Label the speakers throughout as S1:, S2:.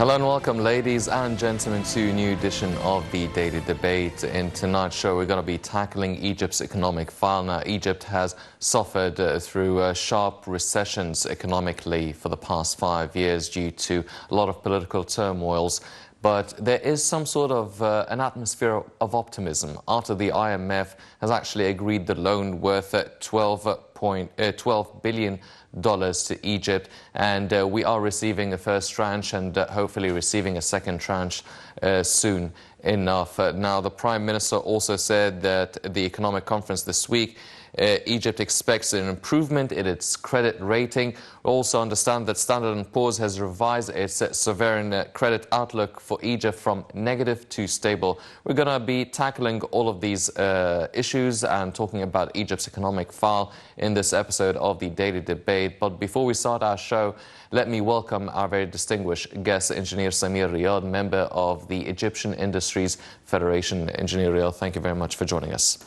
S1: Hello and welcome, ladies and gentlemen, to a new edition of the Daily Debate. In tonight's show, we're going to be tackling Egypt's economic file. Now, Egypt has suffered through sharp recessions economically for the past 5 years due to a lot of political turmoils. But there is some sort of an atmosphere of optimism after the IMF has actually agreed the loan worth $12 billion to Egypt, and we are receiving a first tranche and hopefully receiving a second tranche soon enough. Now, the Prime Minister also said that at the economic conference this week, Egypt expects an improvement in its credit rating. We also understand that Standard & Poor's has revised its sovereign credit outlook for Egypt from negative to stable. We're going to be tackling all of these issues and talking about Egypt's economic file in this episode of the Daily Debate. But before we start our show, let me welcome our very distinguished guest, Engineer Samir Riad, member of the Egyptian Industries Federation. Engineer Riad, thank you very much for joining us.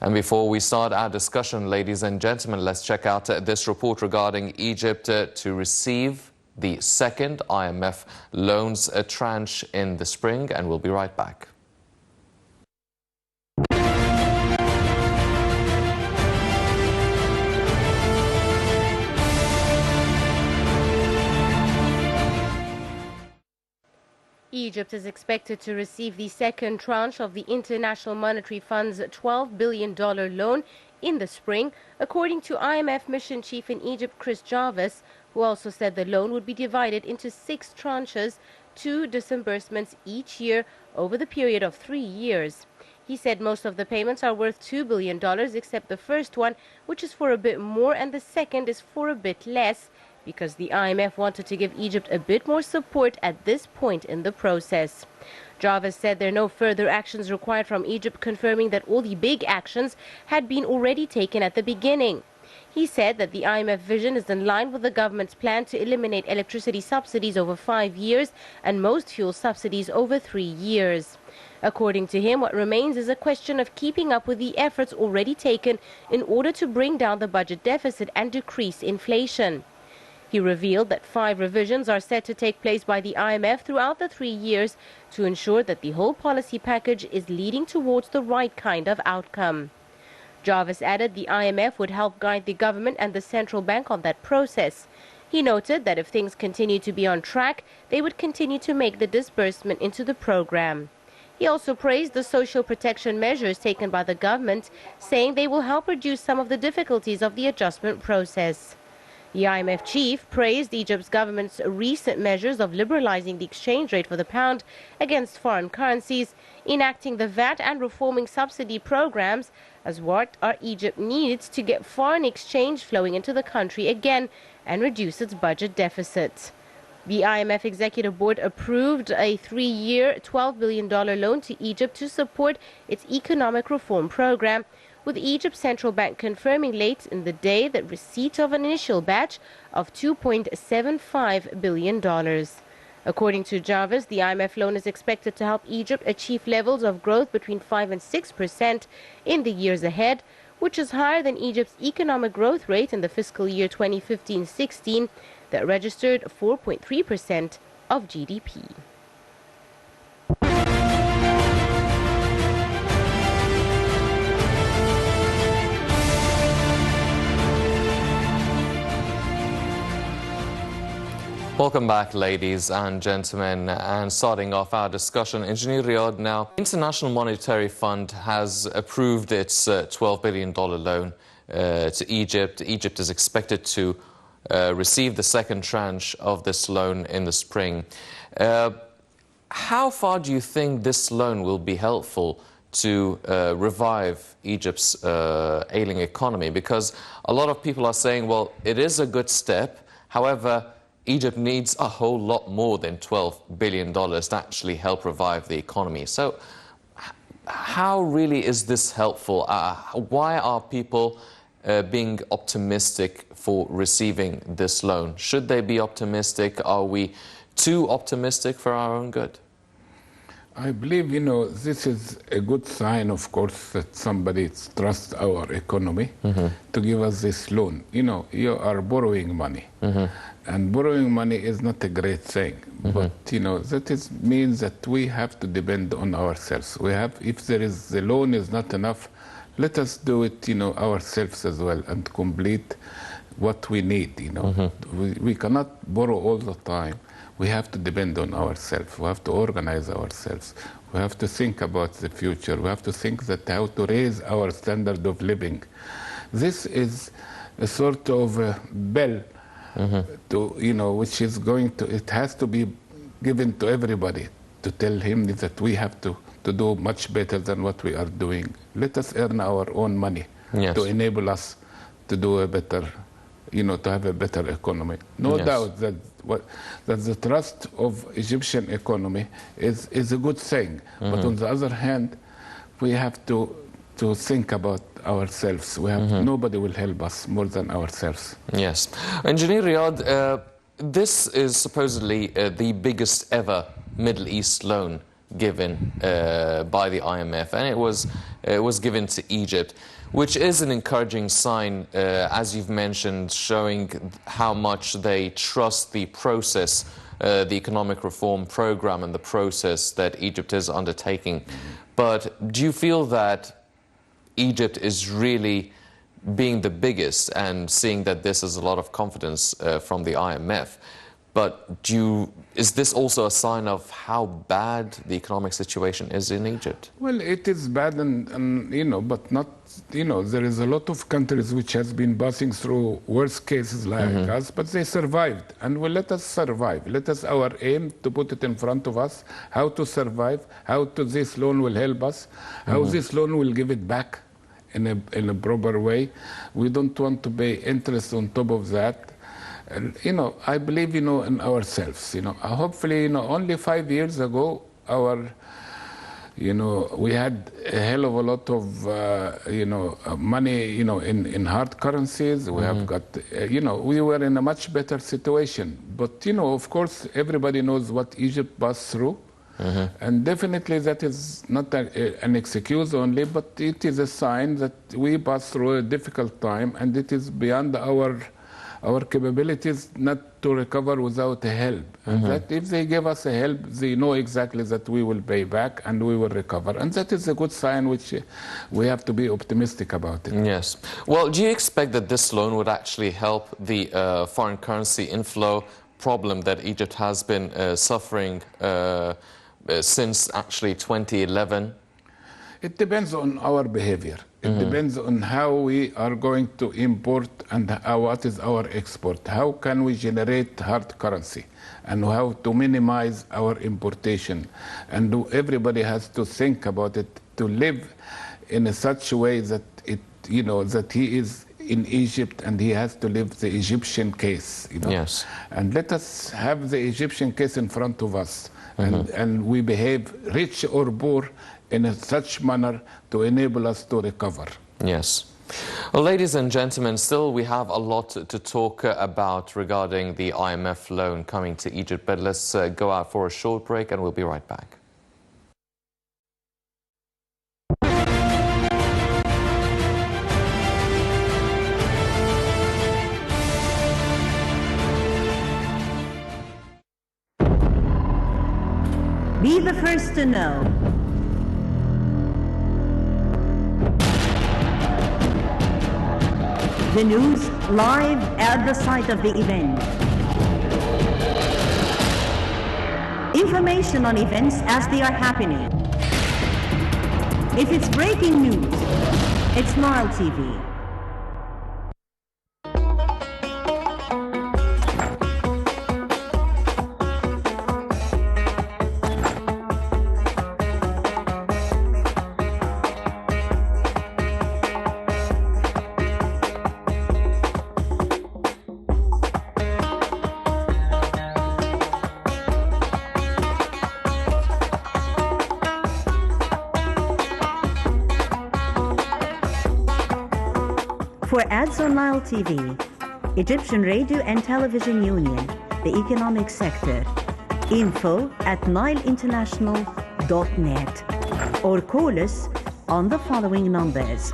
S1: And before we start our discussion, ladies and gentlemen, let's check out this report regarding Egypt to receive the second IMF loans tranche in the spring, and we'll be right back.
S2: Egypt is expected to receive the second tranche of the International Monetary Fund's $12 billion loan in the spring, according to IMF Mission Chief in Egypt, Chris Jarvis, who also said the loan would be divided into 6 tranches, 2 disbursements each year over the period of 3 years. He said most of the payments are worth $2 billion, except the first one, which is for a bit more, and the second is for a bit less, because the IMF wanted to give Egypt a bit more support at this point in the process. Jarvis said there are no further actions required from Egypt, confirming that all the big actions had been already taken at the beginning. He said that the IMF vision is in line with the government's plan to eliminate electricity subsidies over 5 years and most fuel subsidies over 3 years. According to him, what remains is a question of keeping up with the efforts already taken in order to bring down the budget deficit and decrease inflation. He revealed that 5 revisions are set to take place by the IMF throughout the 3 years to ensure that the whole policy package is leading towards the right kind of outcome. Jarvis added the IMF would help guide the government and the central bank on that process. He noted that if things continue to be on track, they would continue to make the disbursement into the program. He also praised the social protection measures taken by the government, saying they will help reduce some of the difficulties of the adjustment process. The IMF chief praised Egypt's government's recent measures of liberalizing the exchange rate for the pound against foreign currencies, enacting the VAT and reforming subsidy programs as what Egypt needs to get foreign exchange flowing into the country again and reduce its budget deficit. The IMF Executive Board approved a 3-year, $12 billion loan to Egypt to support its economic reform program, with Egypt's central bank confirming late in the day that receipt of an initial batch of $2.75 billion. According to Jarvis, the IMF loan is expected to help Egypt achieve levels of growth between 5 and 6% in the years ahead, which is higher than Egypt's economic growth rate in the fiscal year 2015-16 that registered 4.3% of GDP.
S1: Welcome back, ladies and gentlemen, and starting off our discussion, Engineer Riad, now, International Monetary Fund has approved its $12 billion loan to Egypt. Egypt is expected to receive the second tranche of this loan in the spring. How far do you think this loan will be helpful to revive Egypt's ailing economy? Because a lot of people are saying, well, it is a good step, however, Egypt needs a whole lot more than $12 billion to actually help revive the economy. So how really is this helpful? Why are people being optimistic for receiving this loan? Should they be optimistic? Are we too optimistic for our own good?
S3: I believe, this is a good sign, of course, that somebody trusts our economy to give us this loan. You are borrowing money. And borrowing money is not a great thing. But, that means that we have to depend on ourselves. If the loan is not enough, let us do it, ourselves as well and complete what we need, We cannot borrow all the time. We have to depend on ourselves. We have to organize ourselves. We have to think about the future. We have to think that how to raise our standard of living. This is a sort of a bell which is it has to be given to everybody to tell him that we have to do much better than what we are doing. Let us earn our own money to enable us to do a better, to have a better economy. No doubt that the trust of Egyptian economy is a good thing. But on the other hand, we have to think about ourselves. Nobody will help us more than ourselves.
S1: Yes. Engineer Riad, this is supposedly the biggest ever Middle East loan given by the IMF, and it was given to Egypt, which is an encouraging sign, as you've mentioned, showing how much they trust the process, the economic reform program and the process that Egypt is undertaking. But do you feel that Egypt is really being the biggest, and seeing that this is a lot of confidence from the IMF? But is this also a sign of how bad the economic situation is in Egypt?
S3: Well, it is bad, but not, there is a lot of countries which has been passing through worse cases like us, but they survived. And let us survive. Our aim to put it in front of us, how to survive, this loan will help us, how this loan will give it back in a proper way. We don't want to pay interest on top of that. And, I believe, in ourselves. Hopefully, only 5 years ago, we had a hell of a lot of, money, in hard currencies. We have got, we were in a much better situation. But, of course, everybody knows what Egypt passed through. And definitely that is not an excuse only, but it is a sign that we passed through a difficult time, and it is beyond our capabilities not to recover without help. And that if they give us a help, they know exactly that we will pay back and we will recover. And that is a good sign which we have to be optimistic about it.
S1: Yes. Well, do you expect that this loan would actually help the foreign currency inflow problem that Egypt has been suffering since actually 2011?
S3: It depends on our behavior. It depends on how we are going to import and what is our export. How can we generate hard currency and how to minimize our importation. And everybody has to think about it, to live in such a way that that he is in Egypt and he has to live the Egyptian case.
S1: Yes.
S3: And let us have the Egyptian case in front of us, and we behave rich or poor in such manner to enable us to recover.
S1: Yes. Well, ladies and gentlemen, still we have a lot to talk about regarding the IMF loan coming to Egypt, but let's go out for a short break and we'll be right back.
S4: Be the first to know. The news live at the site of the event. Information on events as they are happening. If it's breaking news, it's Nile TV. For ads on Nile TV, Egyptian Radio and Television Union, the economic sector, info@nileinternational.com. egyptianradio.net or call us on the following numbers.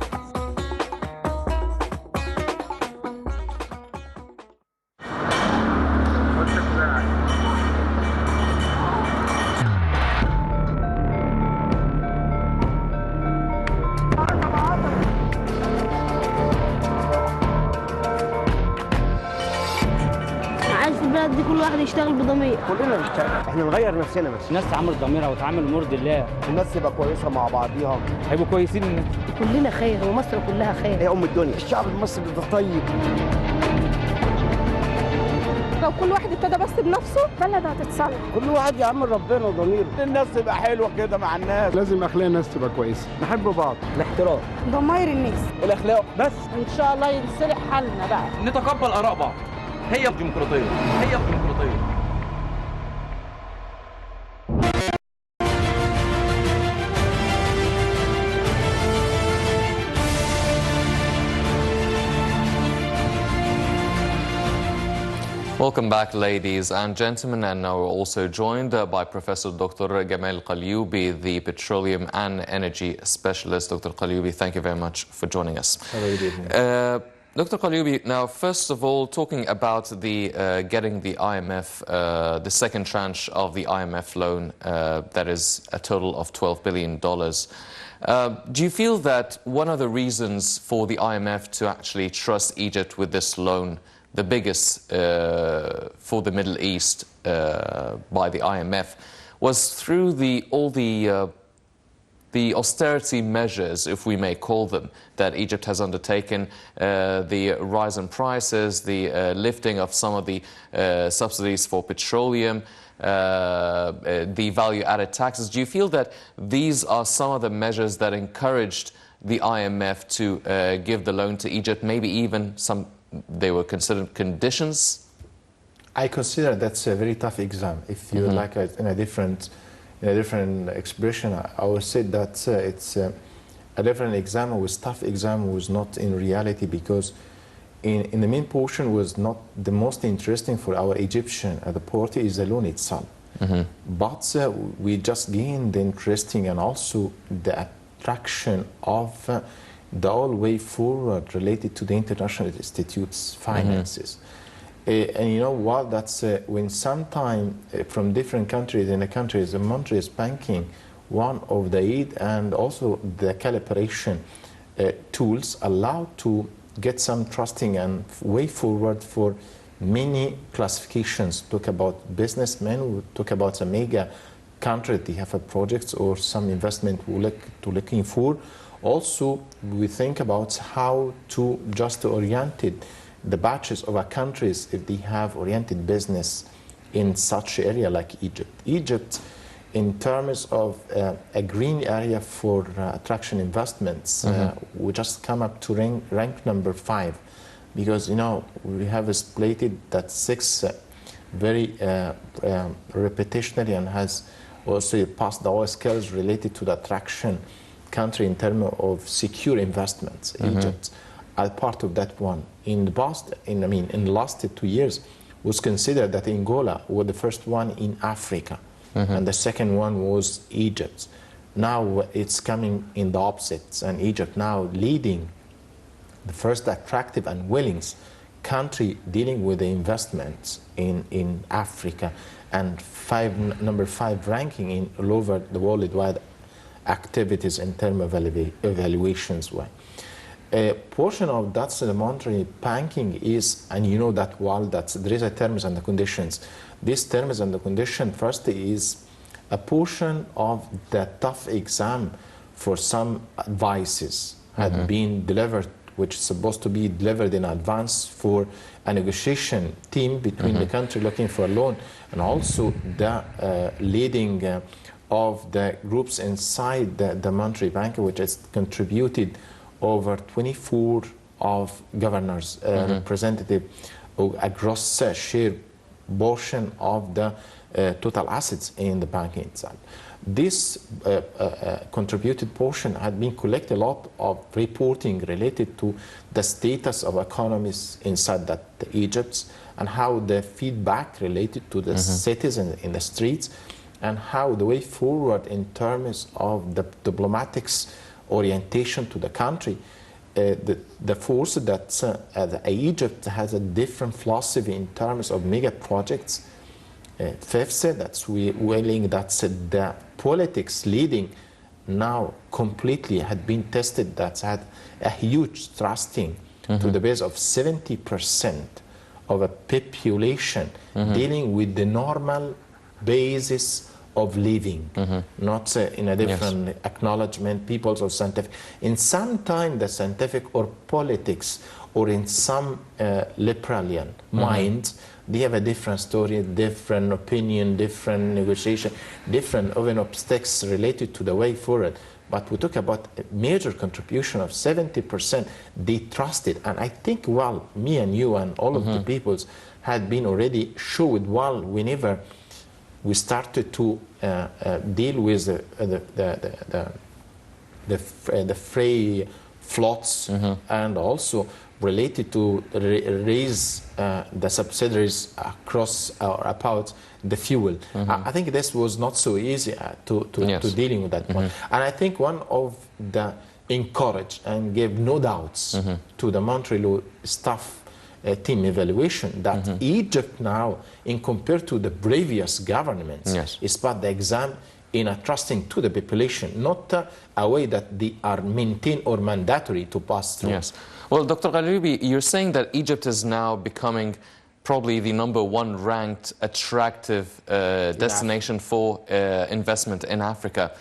S5: دي كل واحد يشتغل بضمير.
S6: كلنا نشتغل، احنا نغير نفسنا بس.
S7: الناس تعامل ضميرها وتعامل مرضي الله،
S6: الناس تبقى كويسه مع بعضيها،
S7: هيبقوا كويسين الناس.
S5: كلنا خير ومصر كلها خير.
S6: هي الدنيا، الشعب المصري ده طيب.
S8: لو كل واحد ابتدى بس بنفسه بلد هتتصلح.
S6: كل واحد يعمل ربنا وضميره. الناس تبقى حلوه كده مع الناس.
S9: لازم اخلاق الناس تبقى كويسه، نحب بعض،
S6: الاحترام،
S8: ضماير الناس،
S6: الاخلاق بس.
S5: ان شاء الله ينصلح حالنا بقى.
S7: نتقبل اراء بعض. هي الديمقراطيه، هي الديمقراطيه.
S1: Welcome back, ladies and gentlemen, and now we're also joined by Professor Dr. Gamal Qalyoubi, the Petroleum and Energy Specialist. Dr. Qalyoubi, thank you very much for joining us.
S10: Hello,
S1: Dr. Qalyoubi, now first of all, talking about the getting the IMF, the second tranche of the IMF loan, that is a total of $12 billion. Do you feel that one of the reasons for the IMF to actually trust Egypt with this loan, the biggest for the Middle East by the IMF, was through all the austerity measures, if we may call them, that Egypt has undertaken, the rise in prices, the lifting of some of the subsidies for petroleum, the value-added taxes. Do you feel that these are some of the measures that encouraged the IMF to give the loan to Egypt, maybe even some they were considered conditions?
S10: I consider that's a very tough exam. If you like it in a different expression, I would say that it's a different exam. It was tough exam, was not in reality, because in the main portion was not the most interesting for our Egyptian the party is the loan itself. But we just gained the interesting and also the attraction of the whole way forward related to the international institutes' finances. And you know what, that's when sometime from different countries in the countries, the monetary is banking, one of the aid and also the calibration tools allow to get some trusting and way forward for many classifications. Talk about businessmen, we talk about a mega country, they have a project or some investment we're looking for. Also, we think about how to just orient the batches of our countries if they have oriented business in such area like Egypt. Egypt, in terms of a green area for attraction investments, we just come up to rank number 5, because you know we have split that 6 very repetitionally and has also passed all skills related to the attraction country in terms of secure investments. Egypt are part of that one. In the past, in the last 2 years, was considered that Angola was the first one in Africa, and the second one was Egypt. Now it's coming in the opposites, and Egypt now leading the first attractive and willing country dealing with the investments in Africa, and number 5 ranking in all over the worldwide activities in terms of evaluations. A portion of that's the monetary banking is, and you know that well, that there is a terms and the conditions. These terms and the condition first is a portion of the tough exam for some advices had been delivered, which is supposed to be delivered in advance for a negotiation team between the country looking for a loan and also the leading of the groups inside the monetary bank, which has contributed over 24 of governors, representative of a gross share portion of the total assets in the bank itself. This contributed portion had been collected a lot of reporting related to the status of economies inside that Egypt and how the feedback related to the citizens in the streets and how the way forward in terms of the diplomatics orientation to the country, the force that Egypt has a different philosophy in terms of mega projects. Fifth, that's we willing that the politics leading now completely had been tested, that's had a huge trusting to the base of 70% of a population dealing with the normal basis of living, not in a different acknowledgement, peoples or scientific. In some time, the scientific or politics or in some liberalian mind, they have a different story, different opinion, different negotiation, different even obstacles related to the way forward. But we talk about a major contribution of 70%. They trusted, and I think, well, me and you and all of the peoples had been already showed well whenever we started to deal with the free floats and also related to raise the subsidiaries across or about the fuel. I think this was not so easy to dealing with that one. And I think one of the encourage and gave no doubts to the Montreal staff team evaluation that Egypt now, in compared to the previous governments, is part the exam in a trusting to the population, not a way that they are maintained or mandatory to pass through.
S1: Yes. Well, Dr. Ghalibi, you're saying that Egypt is now becoming probably the #1 ranked attractive destination for investment in Africa.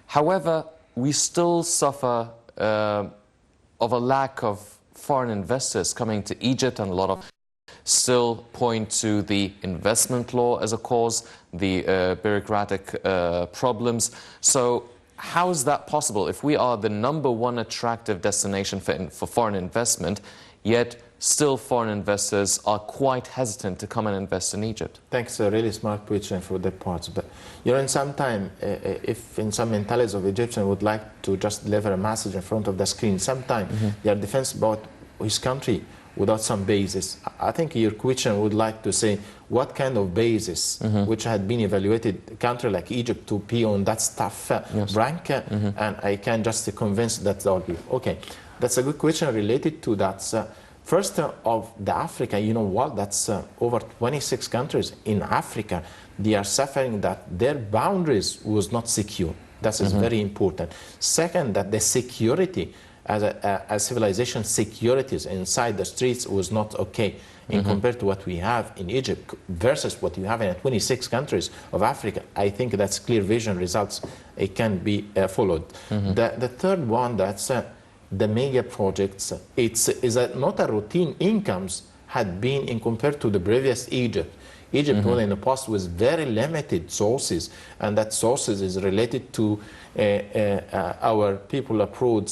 S1: However, we still suffer of a lack of foreign investors coming to Egypt, and a lot of still point to the investment law as a cause, the bureaucratic problems. So how is that possible if we are the #1 attractive destination for foreign investment, yet still foreign investors are quite hesitant to come and invest in Egypt?
S10: Thanks, a really smart question for that part. But you know, in some time, if in some mentalities of Egyptian would like to just deliver a message in front of the screen, sometime their defense about his country without some basis. I think your question would like to say what kind of basis which had been evaluated a country like Egypt to be on that staff rank, and I can just convince that that will be okay. That's a good question related to that. First of the Africa, you know what, that's over 26 countries in Africa, they are suffering that their boundaries was not secure. That is very important. Second, that the security as civilization securities inside the streets was not okay in compared to what we have in Egypt versus what you have in 26 countries of Africa. I think that's clear vision results. It can be followed. The third one, that's the mega projects. Is not a routine incomes had been in compared to the previous Egypt. Egypt well, in the past was very limited sources, and that sources is related to our people abroad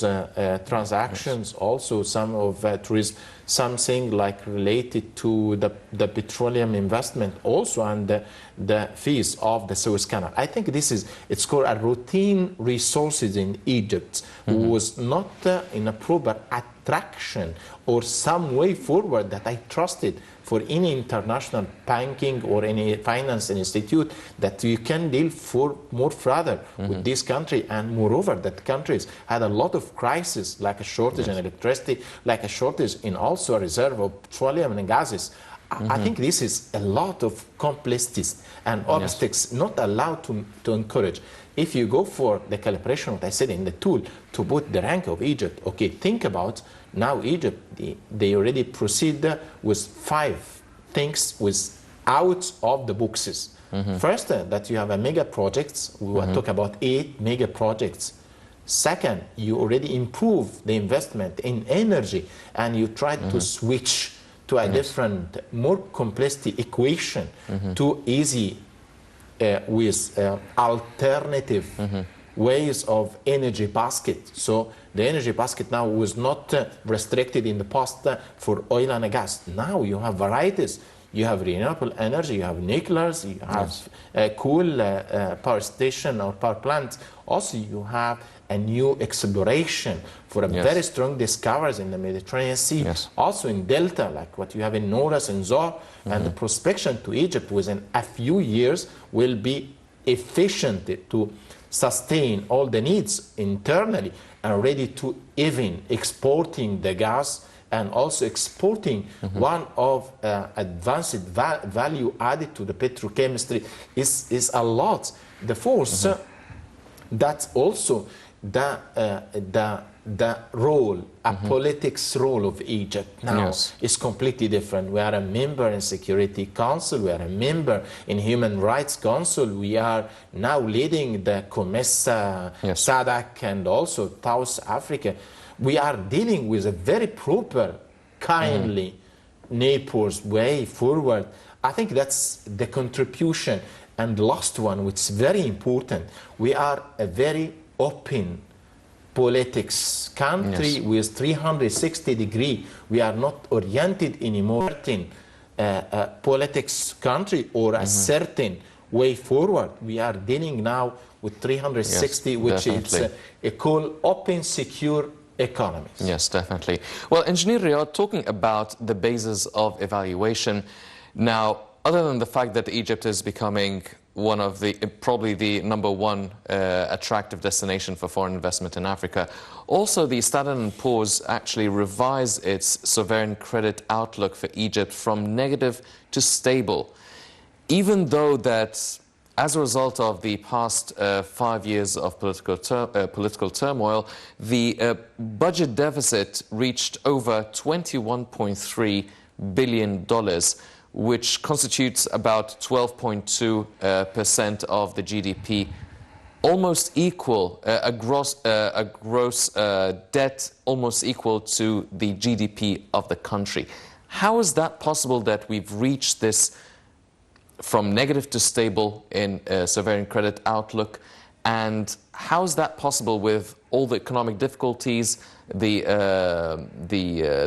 S10: transactions, also some of tourism, something like related to the petroleum investment also, and the fees of the Suez Canal. I think this is, it's called a routine resources in Egypt, was not in a proper attraction or some way forward that I trusted for any international banking or any finance institute that you can deal for more further with this country. And moreover, that countries had a lot of crises, like a shortage in electricity, like a shortage in also a reserve of petroleum and gases. I think this is a lot of complexities and obstacles not allowed to encourage. If you go for the calibration, what I said in the tool, to put the rank of Egypt, okay, think about now Egypt, they already proceed with 5 things with out of the boxes. First, that you have a mega projects, we will talk about 8 mega projects. Second, you already improve the investment in energy and you try to switch to a different, more complexity equation to easy with alternative ways of energy basket. So the energy basket now was not restricted in the past for oil and gas. Now you have varieties. You have renewable energy, you have nuclears, you have coal power station or power plants. Also, you have a new exploration for a very strong discoveries in the Mediterranean Sea. Also in Delta, like what you have in Norris and Zohr, and the prospection to Egypt within a few years will be efficient to sustain all the needs internally and ready to even exporting the gas and also exporting one of advanced value added to the petrochemistry is a lot. The force, that's also the role, politics role of Egypt now is completely different. We are a member in Security Council, we are a member in Human Rights Council, we are now leading the COMESA, SADC, and also South Africa. We are dealing with a very proper, kindly neighbors way forward. I think that's the contribution. And the last one, which is very important, we are a very open politics country with 360 degree. We are not oriented anymore in a politics country or a certain way forward. We are dealing now with 360, which is a called open, secure economies.
S1: Yes, definitely. Well, Engineer Riad, talking about the basis of evaluation, now, other than the fact that Egypt is becoming one of the, probably the #1 attractive destination for foreign investment in Africa, also the Standard & Poor's actually revised its sovereign credit outlook for Egypt from negative to stable, even though that as a result of the past 5 years of political turmoil, the budget deficit reached over $21.3 billion, which constitutes about 12.2% of the GDP, almost equal, a gross debt almost equal to the GDP of the country. How is that possible that we've reached this from negative to stable in sovereign credit outlook, and how is that possible with all the economic difficulties, the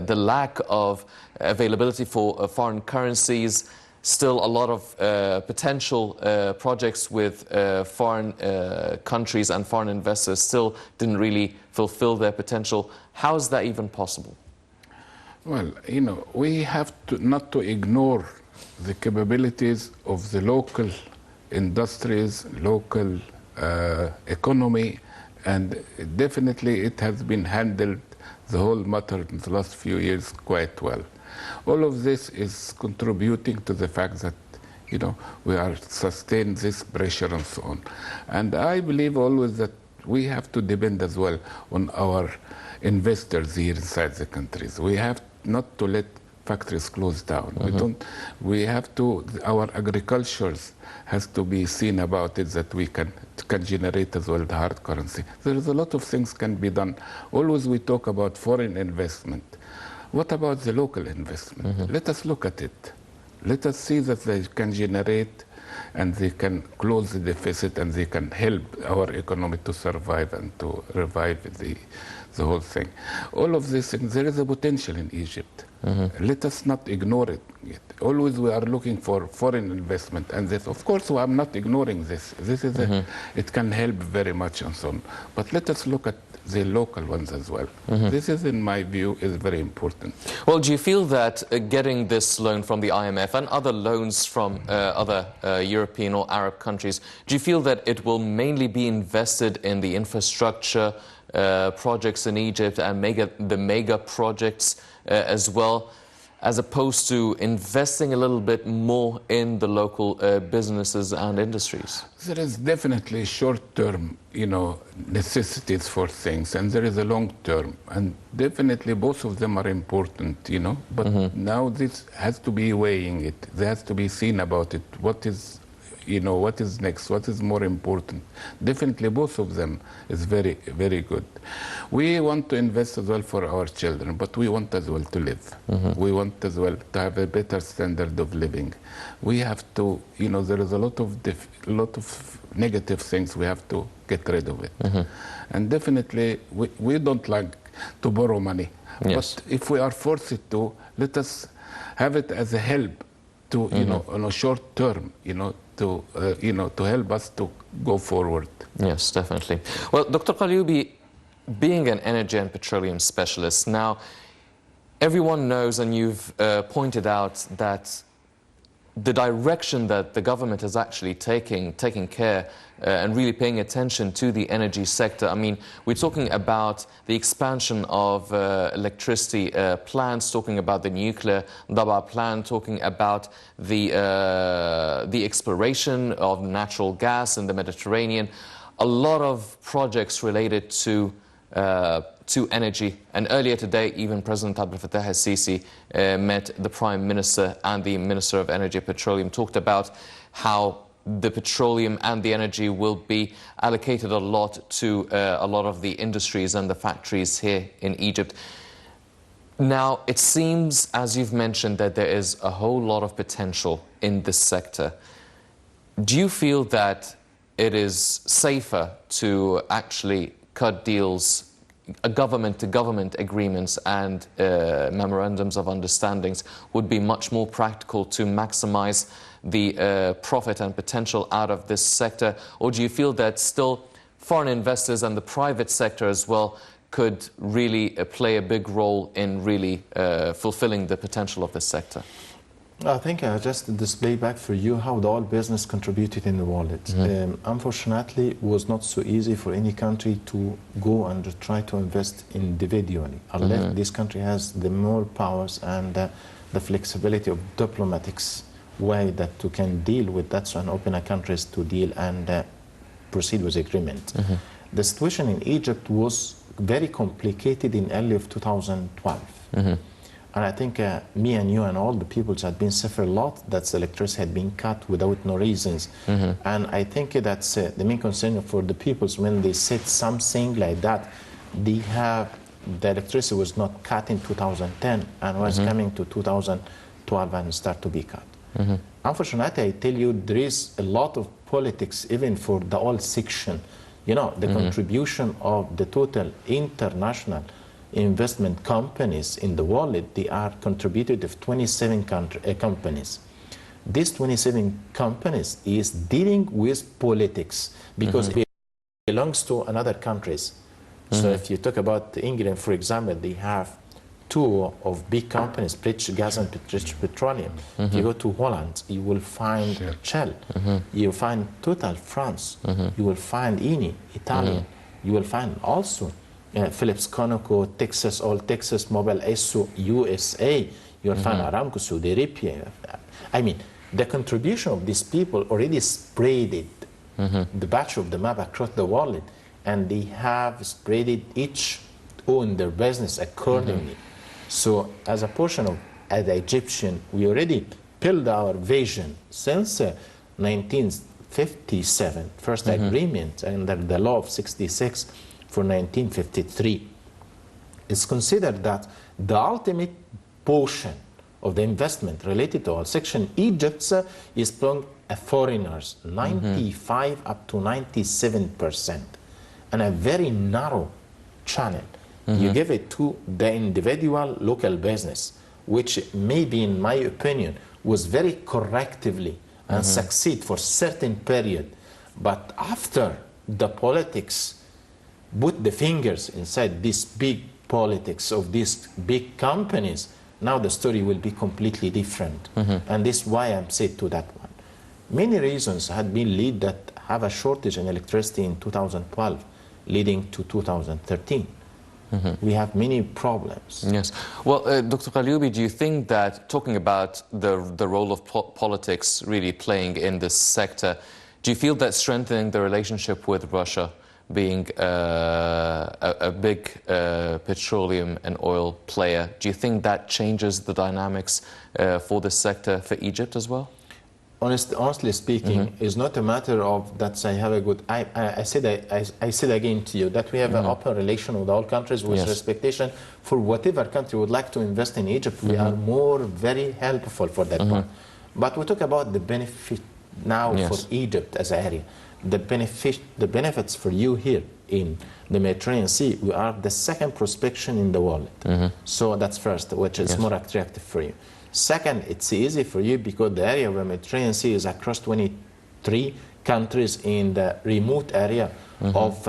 S1: lack of availability for foreign currencies, still a lot of potential projects with foreign countries and foreign investors still didn't really fulfill their potential? How is that even possible?
S3: Well, you know, we have to not to ignore the capabilities of the local industries, local economy, and definitely it has been handled, the whole matter in the last few years, quite well. All of this is contributing to the fact that, you know, we are sustaining this pressure and so on. And I believe always that we have to depend as well on our investors here inside the countries. We have not to let factories close down. We have to, our agriculture has to be seen about it, that we can generate as well the hard currency. There is a lot of things can be done. Always we talk about foreign investment. What about the local investment? Let us look at it. Let us see that they can generate and they can close the deficit and they can help our economy to survive and to revive the whole thing. All of these things, there is a potential in Egypt. Let us not ignore it yet. Always we are looking for foreign investment, and this, of course, I'm not ignoring this. This is it can help very much and so on. But let us look at the local ones as well. This is, in my view, is very important.
S1: Well, do you feel that getting this loan from the IMF and other loans from other European or Arab countries, do you feel that it will mainly be invested in the infrastructure projects in Egypt and the mega projects as well, as opposed to investing a little bit more in the local businesses and industries?
S3: There is definitely short-term, you know, necessities for things, and there is a long-term, and definitely both of them are important, you know. But now this has to be weighing it. There has to be seen about it. What is, you know, what is next? What is more important? Definitely both of them is very, very good. We want to invest as well for our children, but we want as well to live. We want as well to have a better standard of living. We have to, you know, there is a lot of negative things we have to get rid of it. And definitely we don't like to borrow money. But if we are forced to, let us have it as a help to, you know, on a short term, you know, to help us to go forward.
S1: Yes, definitely. Well, Dr. Qalyoubi, being an energy and petroleum specialist, now everyone knows, and you've pointed out, that the direction that the government is actually taking care and really paying attention to the energy sector. I mean, we're talking about the expansion of electricity plants, talking about the nuclear Daba plant, talking about the exploration of natural gas in the Mediterranean. A lot of projects related to energy. And earlier today, even President Abdel Fattah al-Sisi met the Prime Minister and the Minister of Energy and Petroleum, talked about how the petroleum and the energy will be allocated a lot to a lot of the industries and the factories here in Egypt. Now, it seems, as you've mentioned, that there is a whole lot of potential in this sector. Do you feel that it is safer to actually cut deals, government-to-government agreements and memorandums of understandings would be much more practical to maximize the profit and potential out of this sector? Or do you feel that still foreign investors and the private sector as well could really play a big role in really fulfilling the potential of this sector?
S10: I think I just display back for you how the oil business contributed in the world. Unfortunately, it was not so easy for any country to go and try to invest individually, unless this country has the more powers and the flexibility of diplomatics way that you can deal with that and open a countries to deal and proceed with agreement. The situation in Egypt was very complicated in early of 2012. And I think me and you and all the people had been suffer a lot that the electricity had been cut without no reasons. And I think that's the main concern for the peoples when they said something like that. The electricity was not cut in 2010 and was coming to 2012 and start to be cut. Unfortunately, I tell you, there is a lot of politics even for the oil section. You know, the contribution of the total international investment companies in the world, they are contributed of 27 companies. These 27 companies is dealing with politics because it belongs to another countries. So if you talk about England, for example, they have two of big companies, British Gas and British Petroleum. If you go to Holland, you will find Shell. You will find Total, France. You will find Eni, Italian. You will find also Philips, Conoco, Texas Oil, Texas Mobil, ESSO, USA. You will find Aramco, Saudi Arabia. I mean, the contribution of these people already spread it, the batch of the map across the world, and they have spread it, each own their business accordingly. So as a portion of as Egyptian, we already built our vision since 1957, first agreement under the law of 66 for 1953. It's considered that the ultimate portion of the investment related to oil section Egypt is from foreigners, 95 up to 97%, and a very narrow channel. You give it to the individual local business, which maybe, in my opinion, was very correctively and succeed for certain period. But after the politics put the fingers inside this big politics of these big companies, now the story will be completely different. And this is why I'm said to that one. Many reasons had been lead that have a shortage in electricity in 2012, leading to 2013. We have many problems.
S1: Yes. Well, Dr. Qalyoubi, do you think that, talking about the role of politics really playing in this sector, do you feel that strengthening the relationship with Russia, being a big petroleum and oil player, do you think that changes the dynamics for this sector for Egypt as well?
S10: Honestly speaking, it's not a matter of that I have a good... I said again to you that we have an open relation with all countries with expectation for whatever country would like to invest in Egypt. We are very helpful for that one. But we talk about the benefit now for Egypt as an area. The benefits for you here in the Mediterranean Sea, we are the second prospection in the world. So that's first, which is more attractive for you. Second, it's easy for you because the area of the Mediterranean Sea is across 23 countries in the remote area of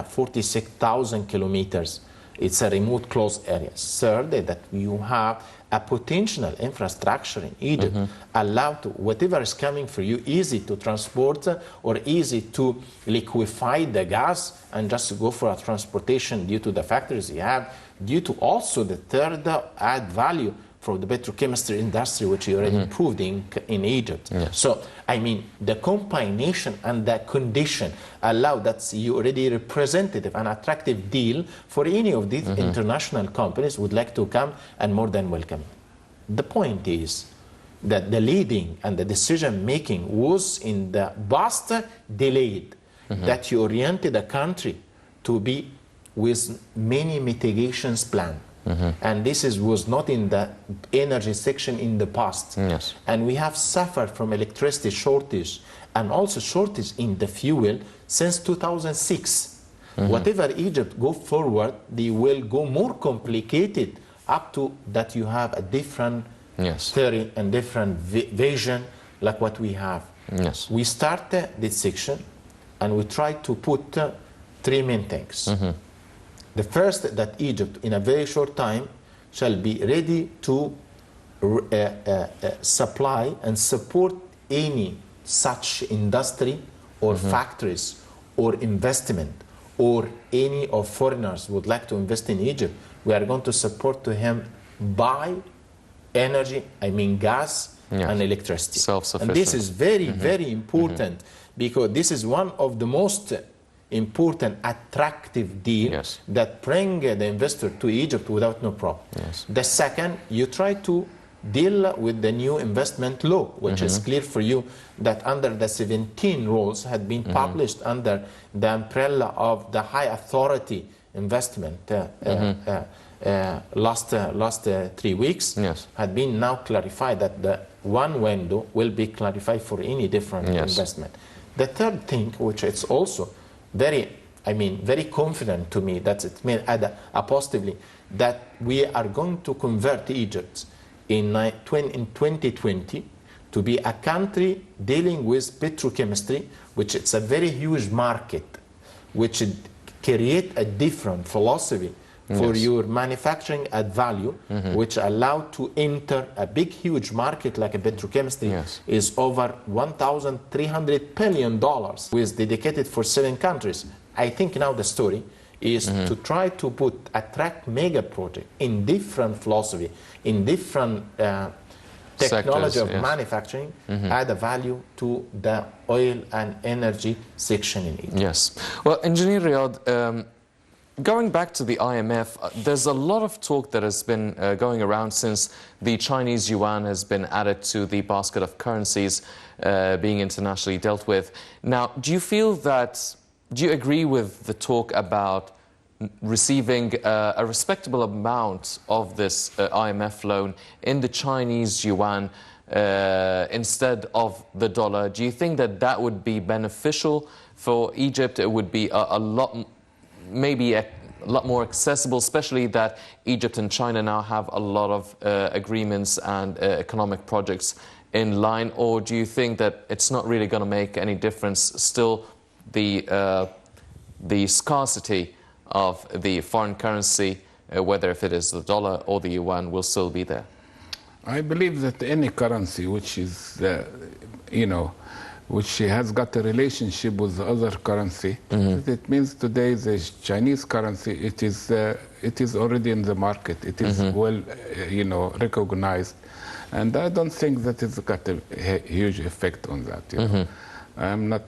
S10: 46,000 kilometers. It's a remote closed area. Third, that you have a potential infrastructure in Egypt, allow to whatever is coming for you, easy to transport or easy to liquefy the gas and just go for a transportation due to the factories you have, due to also the third add value for the petrochemistry industry, which you already improved in Egypt.
S1: Yes.
S10: So, I mean, the combination and the condition allow that you already representative and attractive deal for any of these international companies would like to come and more than welcome. The point is that the leading and the decision making was in the past delayed, that you oriented a country to be with many mitigations plan. And this was not in the energy section in the past.
S1: Yes.
S10: And we have suffered from electricity shortage and also shortage in the fuel since 2006. Whatever Egypt go forward, they will go more complicated up to that you have a different theory and different vision like what we have.
S1: Yes.
S10: We start this section and we try to put three main things. The first, that Egypt in a very short time shall be ready to supply and support any such industry or factories or investment or any of foreigners would like to invest in Egypt. We are going to support to him buy energy, I mean gas and electricity.
S1: Self-sufficient.
S10: And this is very, very important because this is one of the most important attractive deal that bring the investor to Egypt without no problem. The second, you try to deal with the new investment law, which is clear for you that under the 17 rules had been published under the umbrella of the high authority investment last 3 weeks, had been now clarified that the one window will be clarified for any different investment. The third thing, which is also very confident to me that it may add a positively, that we are going to convert Egypt in 2020 to be a country dealing with petrochemistry, which is a very huge market, which create a different philosophy for your manufacturing at value, which allow to enter a big, huge market like a petrochemistry is over $1,300 billion, with dedicated for 7 countries. I think now the story is to try to attract mega project in different philosophy, in different technology
S1: sectors,
S10: of manufacturing, add a value to the oil and energy section in Egypt.
S1: Yes. Well, Engineer Riad, going back to the IMF, there's a lot of talk that has been going around since the Chinese yuan has been added to the basket of currencies being internationally dealt with. Now, do you agree with the talk about receiving a respectable amount of this IMF loan in the Chinese yuan instead of the dollar? Do you think that that would be beneficial for Egypt? It would be maybe a lot more accessible, especially that Egypt and China now have a lot of agreements and economic projects in line? Or do you think that it's not really going to make any difference? Still, the scarcity of the foreign currency, whether if it is the dollar or the yuan, will still be there?
S3: I believe that any currency which is, which has got a relationship with the other currency, it means today the Chinese currency, it is already in the market. It is well, recognized, and I don't think that it's got a huge effect on that. I'm not,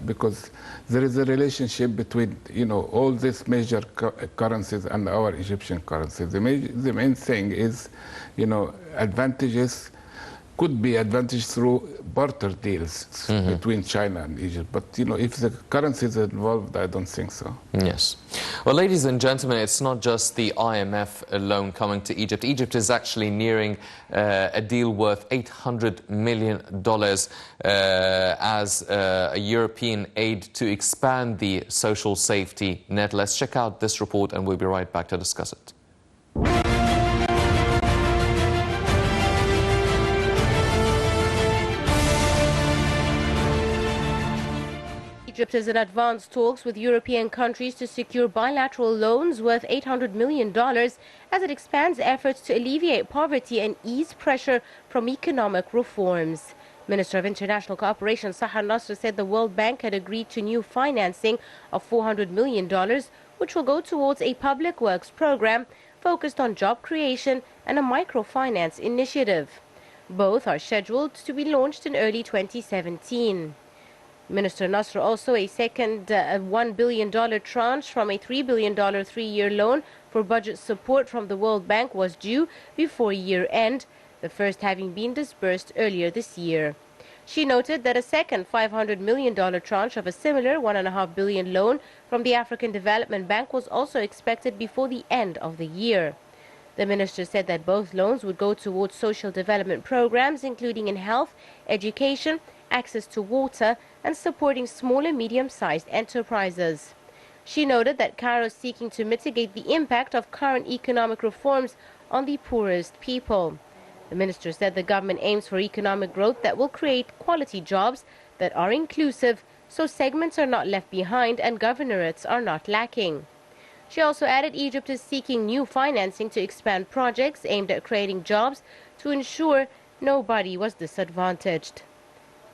S3: because there is a relationship between, all these major currencies and our Egyptian currency. The main thing is, advantages could be advantage through barter deals between China and Egypt. But, if the currency is involved, I don't think so.
S1: Yes. Well, ladies and gentlemen, it's not just the IMF loan coming to Egypt. Egypt is actually nearing a deal worth $800 million as a European aid to expand the social safety net. Let's check out this report and we'll be right back to discuss it.
S2: Egypt is in advanced talks with European countries to secure bilateral loans worth $800 million as it expands efforts to alleviate poverty and ease pressure from economic reforms. Minister of International Cooperation Samir Riad said the World Bank had agreed to new financing of $400 million, which will go towards a public works program focused on job creation and a microfinance initiative. Both are scheduled to be launched in early 2017. Minister Nasser also a second $1 billion tranche from a $3 billion three-year loan for budget support from the World Bank was due before year-end, the first having been disbursed earlier this year. She noted that a second $500 million tranche of a similar $1.5 billion loan from the African Development Bank was also expected before the end of the year. The minister said that both loans would go towards social development programs, including in health, education, access to water, and supporting small and medium-sized enterprises. She noted that Cairo is seeking to mitigate the impact of current economic reforms on the poorest people. The minister said the government aims for economic growth that will create quality jobs that are inclusive, so segments are not left behind and governorates are not lacking. She also added Egypt is seeking new financing to expand projects aimed at creating jobs to ensure nobody was disadvantaged.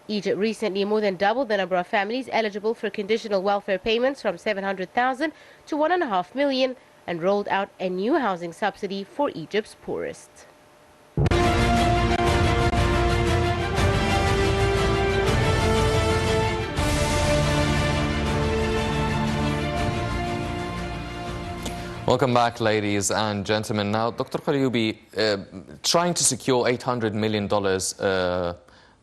S2: Egypt recently more than doubled the number of families eligible for conditional welfare payments from 700,000 to 1.5 million and rolled out a new housing subsidy for Egypt's poorest.
S1: Welcome back, ladies and gentlemen. Now, Dr. Qalyoubi, trying to secure $800 million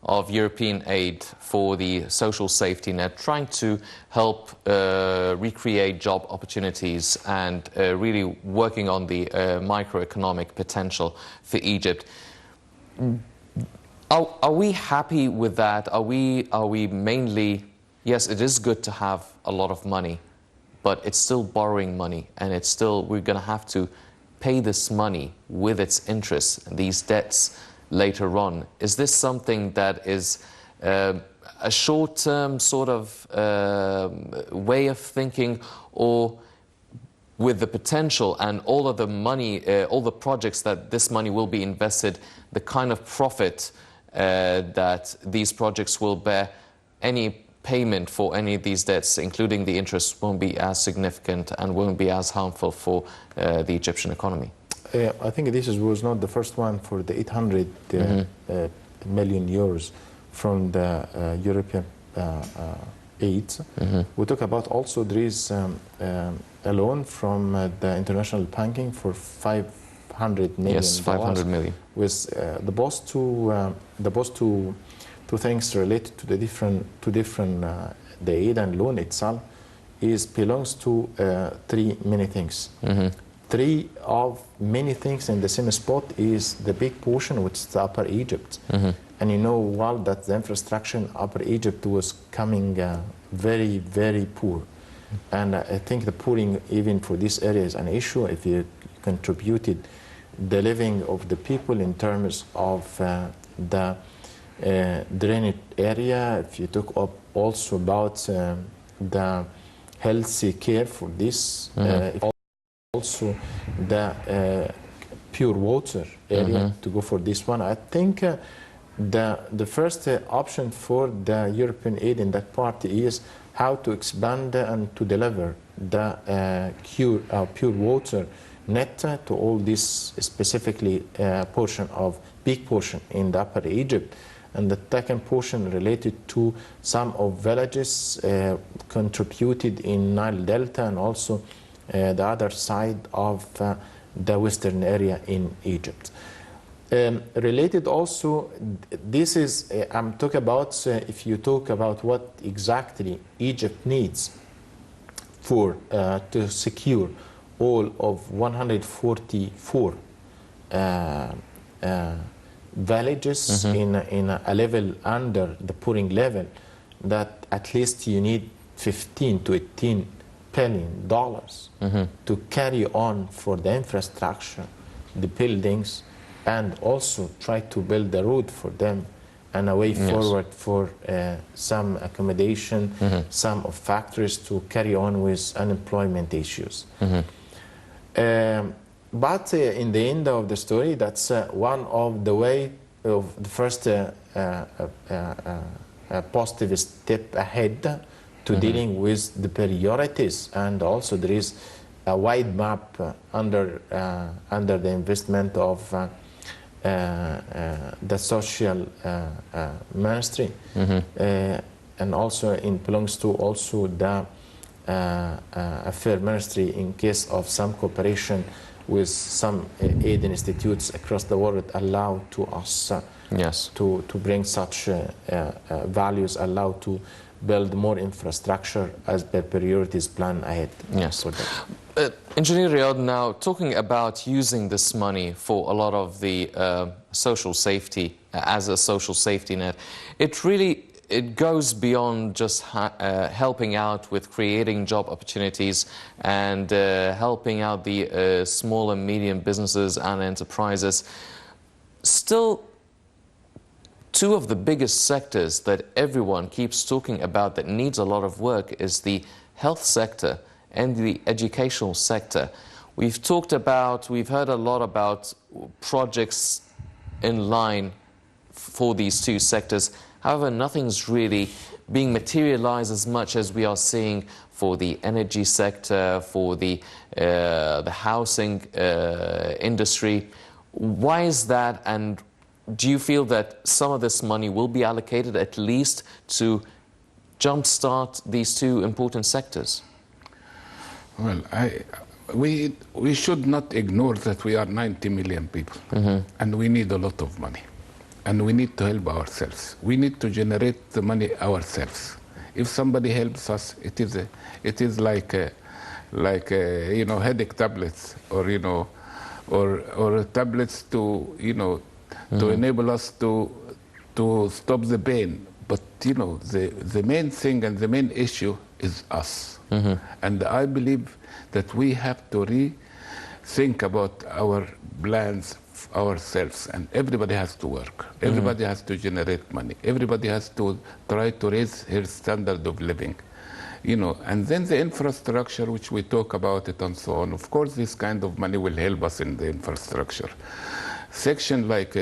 S1: of European aid for the social safety net, trying to help recreate job opportunities and really working on the microeconomic potential for Egypt. Are we happy with that? Are we mainly, yes, it is good to have a lot of money, but it's still borrowing money, and it's still, we're going to have to pay this money with its interest, these debts later on. Is this something that is a short-term sort of way of thinking, or with the potential and all of the money, all the projects that this money will be invested, the kind of profit that these projects will bear, any payment for any of these debts, including the interest, won't be as significant and won't be as harmful for the Egyptian economy?
S10: I think this was not the first one for the 800 million euros from the European aid. We talk about also there is a loan from the international banking for 500 million.
S1: Yes, 500 million.
S10: With the boss two things related to the different the aid and loan itself belongs to three many things. Three of many things in the same spot is the big portion, which is the Upper Egypt. And you know well that the infrastructure in Upper Egypt was coming very, very poor. And I think the pooring even for this area is an issue. If you contributed the living of the people in terms of the drainage area, if you talk up also about the healthy care for this, also the pure water area to go for this one. I think the first option for the European aid in that part is how to expand and to deliver the pure water net to all this specifically big portion in the Upper Egypt. And the second portion related to some of villages contributed in Nile Delta and also the other side of the western area in Egypt. Related also, this is, I'm talking about, if you talk about what exactly Egypt needs for to secure all of 144 villages in a level under the pooring level, that at least you need 15 to 18 billion dollars to carry on for the infrastructure, the buildings, and also try to build the road for them and a way forward for some accommodation, some of factories to carry on with unemployment issues. But in the end of the story, that's one of the way of the first positive step ahead to dealing with the priorities, and also there is a wide map under the investment of the social ministry, and also it belongs to also the affair ministry in case of some cooperation with some aid institutes across the world allow to us to bring such values, allow to build more infrastructure as the priorities plan ahead.
S1: Yes. Engineer Riad, now talking about using this money for a lot of the social safety, as a social safety net, it goes beyond just helping out with creating job opportunities and helping out the small and medium businesses and enterprises. Still, two of the biggest sectors that everyone keeps talking about that needs a lot of work is the health sector and the educational sector. We've heard a lot about projects in line for these two sectors. However, nothing's really being materialized as much as we are seeing for the energy sector, for the housing industry. Why is that, and do you feel that some of this money will be allocated at least to jumpstart these two important sectors?
S3: Well, we should not ignore that we are 90 million people, and we need a lot of money, and we need to help ourselves. We need to generate the money ourselves. If somebody helps us, it is like headache tablets, or tablets to to enable us to stop the pain. But the main thing and the main issue is us. And I believe that we have to rethink about our plans ourselves, and everybody has to work. Everybody has to generate money. Everybody has to try to raise his standard of living. And then the infrastructure, which we talk about it and so on. Of course, this kind of money will help us in the infrastructure. Section like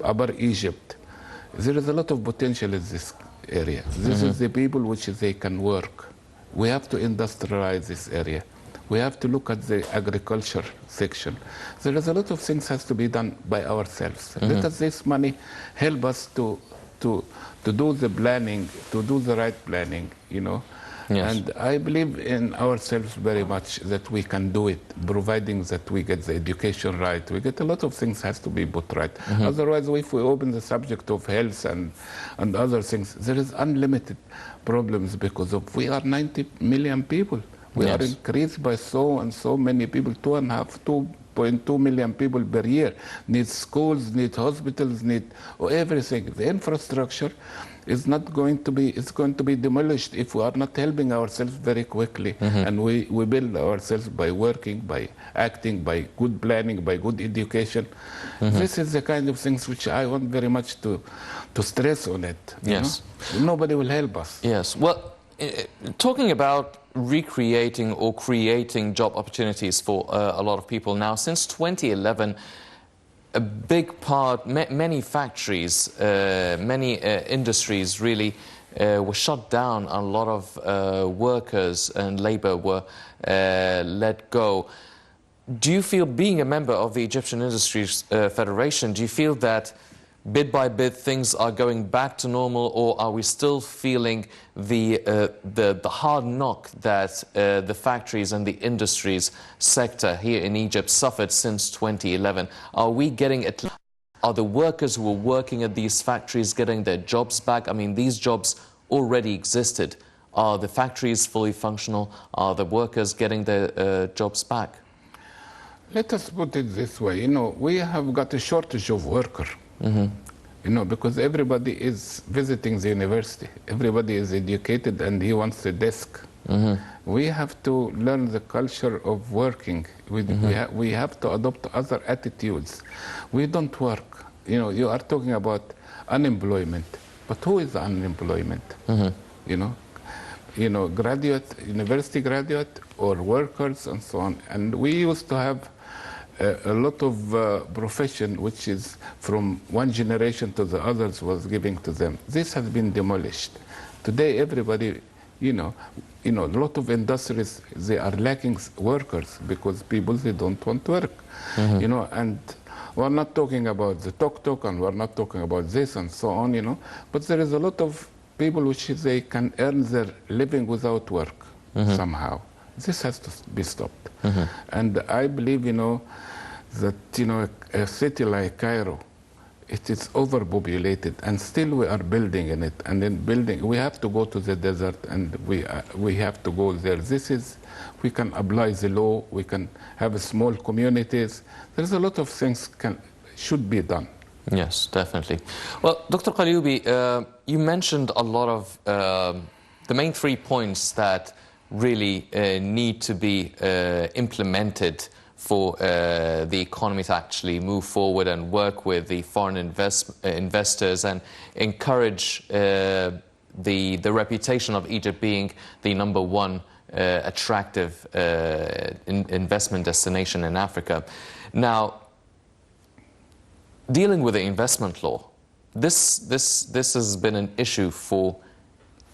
S3: Upper Egypt, there is a lot of potential in this area. This is the people which they can work. We have to industrialize this area. We have to look at the agriculture section. There is a lot of things has to be done by ourselves. Let us this money help us to do the planning, to do the right planning, Yes. And I believe in ourselves very much that we can do it, providing that we get the education right. We get a lot of things has to be put right. Otherwise, if we open the subject of health and other things, there is unlimited problems because we are 90 million people. We are increased by so many people, 2.2 million people per year. Need schools, need hospitals, need everything. The infrastructure is not going to be, it's going to be demolished if we are not helping ourselves very quickly. And we build ourselves by working, by acting, by good planning, by good education. This is the kind of things which I want very much to stress on it.
S1: Yes.
S3: Nobody will help us.
S1: Yes. Well, talking about recreating or creating job opportunities for a lot of people now, since 2011, a big part, many factories, many industries really were shut down. A lot of workers and labor were let go. Do you feel, being a member of the Egyptian Industries Federation, do you feel that bit by bit things are going back to normal, or are we still feeling the hard knock that the factories and the industries sector here in Egypt suffered since 2011? Are we getting it? Are the workers who were working at these factories getting their jobs back? I mean, these jobs already existed. Are the factories fully functional? Are the workers getting their jobs back?
S3: Let us put it this way. We have got a shortage of workers. Because everybody is visiting the university. Everybody is educated and he wants a desk. We have to learn the culture of working. We have to adopt other attitudes. We don't work. You are talking about unemployment. But who is unemployment? Graduate, university graduate, or workers, and so on. And we used to have a lot of profession which is from one generation to the others was giving to them. This has been demolished. Today, everybody, a lot of industries, they are lacking workers because people, they don't want to work. And we're not talking about the tuk-tuk, and we're not talking about this and so on, but there is a lot of people which they can earn their living without work somehow. This has to be stopped. And I believe, that, a city like Cairo, it is overpopulated, and still we are building in it. And then we have to go to the desert, and we have to go there. We can apply the law, we can have small communities. There's a lot of things should be done.
S1: Yes, definitely. Well, Dr. Qalyoubi, you mentioned a lot of the main 3 points that really need to be implemented for the economy to actually move forward and work with the foreign investors and encourage the reputation of Egypt being the #1 attractive investment destination in Africa. Now, dealing with the investment law, this has been an issue for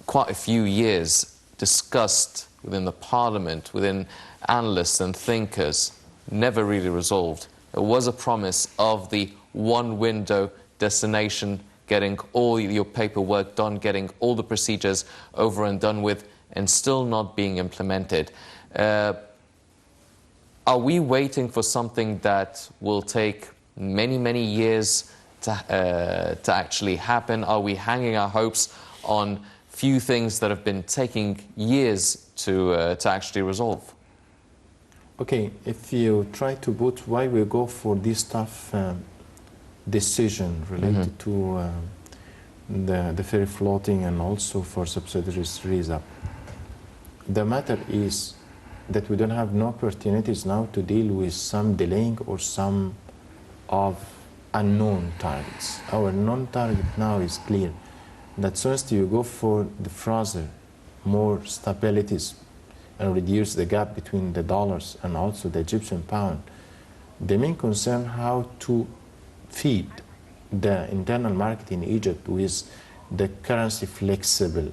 S1: quite a few years, discussed within the parliament, within analysts and thinkers, never really resolved. There was a promise of the one-window destination, getting all your paperwork done, getting all the procedures over and done with, and still not being implemented. Are we waiting for something that will take many, many years to actually happen? Are we hanging our hopes on few things that have been taking years to actually resolve?
S10: Okay, if you try to put why we go for this tough decision related to the free floating and also for subsidiaries RISA, the matter is that we don't have no opportunities now to deal with some delaying or some of unknown targets. Our known target now is clear, that soon as you go for the further more stabilities and reduce the gap between the dollars and also the Egyptian pound, the main concern how to feed the internal market in Egypt with the currency flexible.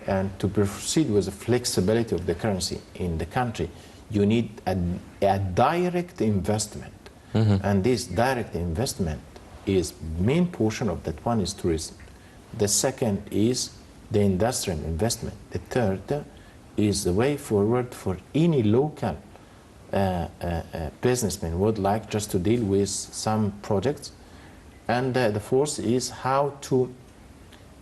S10: And to proceed with the flexibility of the currency in the country, you need a direct investment. And this direct investment is main portion of that one is tourism. The second is the industrial investment. The third is the way forward for any local businessman would like just to deal with some projects. And the fourth is how to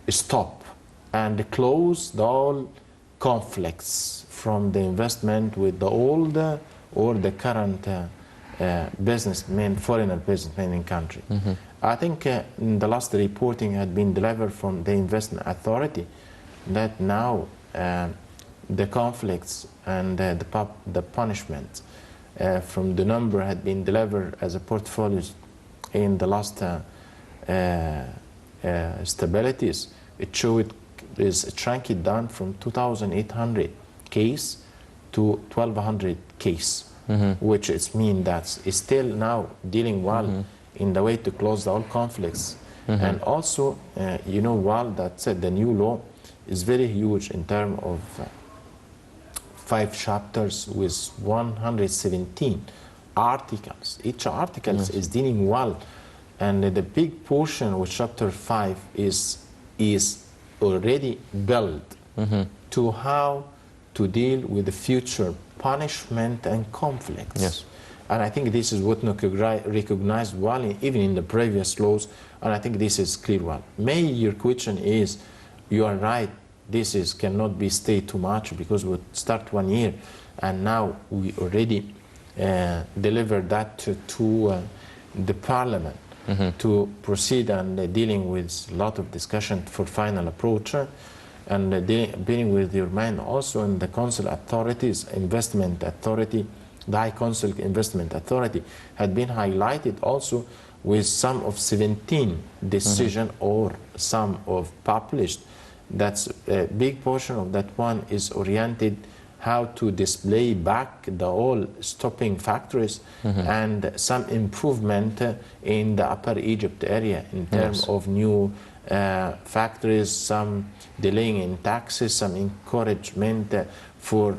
S10: stop and close all conflicts from the investment with the old or the current businessmen, foreigner businessmen in country. I think in the last reporting had been delivered from the investment authority that now the conflicts and the punishment from the number had been delivered as a portfolios in the last stabilities. It showed is shrunk it down from 2,800 case to 1,200 case, which is mean that it's still now dealing well in the way to close all conflicts. And also, you know well that the new law is very huge in terms of 5 chapters with 117 articles. Each article is dealing well, and the big portion with chapter 5 is already built to how to deal with the future punishment and conflicts.
S1: Yes.
S10: And I think this is what recognized well even in the previous laws, and I think this is clear well. Maybe your question is, you are right, this cannot be stay too much because we start 1 year and now we already delivered that to the parliament to proceed and dealing with a lot of discussion for final approach, and dealing with your mind also in the council authorities, investment authority, the High Council Investment Authority had been highlighted also with some of 17 decision or some of published. That's a big portion of that one is oriented how to display back the all stopping factories and some improvement in the Upper Egypt area in terms of new factories, some delaying in taxes, some encouragement for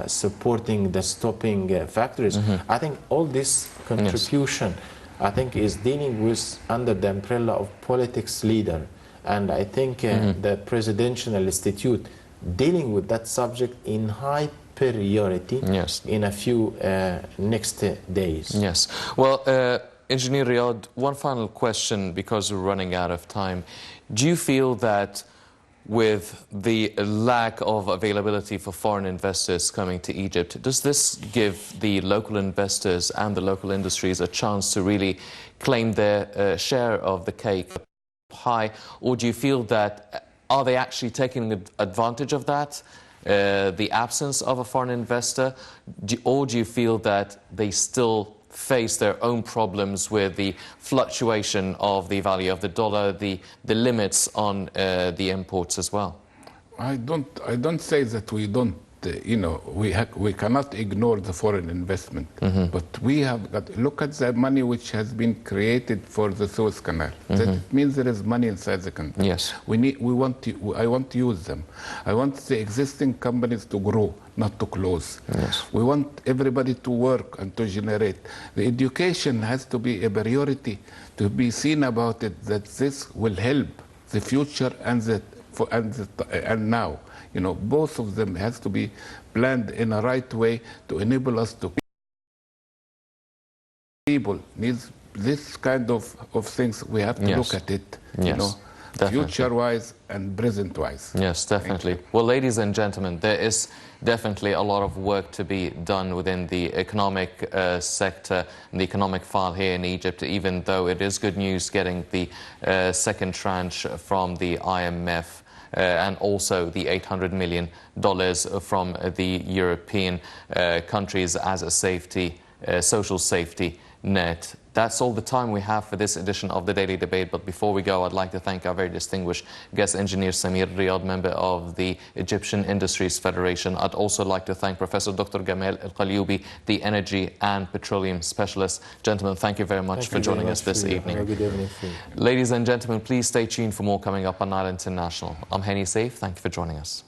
S10: supporting the stopping factories. I think all this contribution, I think, is dealing with under the umbrella of politics leader. And I think the Presidential Institute dealing with that subject in high priority in a few next days.
S1: Yes. Well, Engineer Riad, one final question because we're running out of time. Do you feel that with the lack of availability for foreign investors coming to Egypt, does this give the local investors and the local industries a chance to really claim their share of the cake pie, or do you feel that are they actually taking advantage of that, the absence of a foreign investor, or do you feel that they still face their own problems with the fluctuation of the value of the dollar, the limits on the imports as well?
S3: I don't say that we don't, we cannot ignore the foreign investment, but we have got to look at the money which has been created for the Suez Canal. That means there is money inside the country.
S1: Yes.
S3: I want to use them. I want the existing companies to grow, not to close.
S1: Yes.
S3: We want everybody to work and to generate. The education has to be a priority to be seen about it, that this will help the future and now. Both of them has to be planned in a right way to enable us to. People needs this kind of things. We have to look at it, future-wise and present-wise.
S1: Yes, definitely. Well, ladies and gentlemen, there is definitely a lot of work to be done within the economic sector and the economic file here in Egypt, even though it is good news getting the second tranche from the IMF. And also the $800 million from the European countries as a social safety net. That's all the time we have for this edition of the Daily Debate. But before we go, I'd like to thank our very distinguished guest engineer, Samir Riad, member of the Egyptian Industries Federation. I'd also like to thank Professor Dr. Gamal Al-Qalyoubi, the energy and petroleum specialist. Gentlemen, thank you very much for joining us this evening.
S10: Good evening.
S1: Ladies and gentlemen, please stay tuned for more coming up on Nile International. I'm Henny Saif. Thank you for joining us.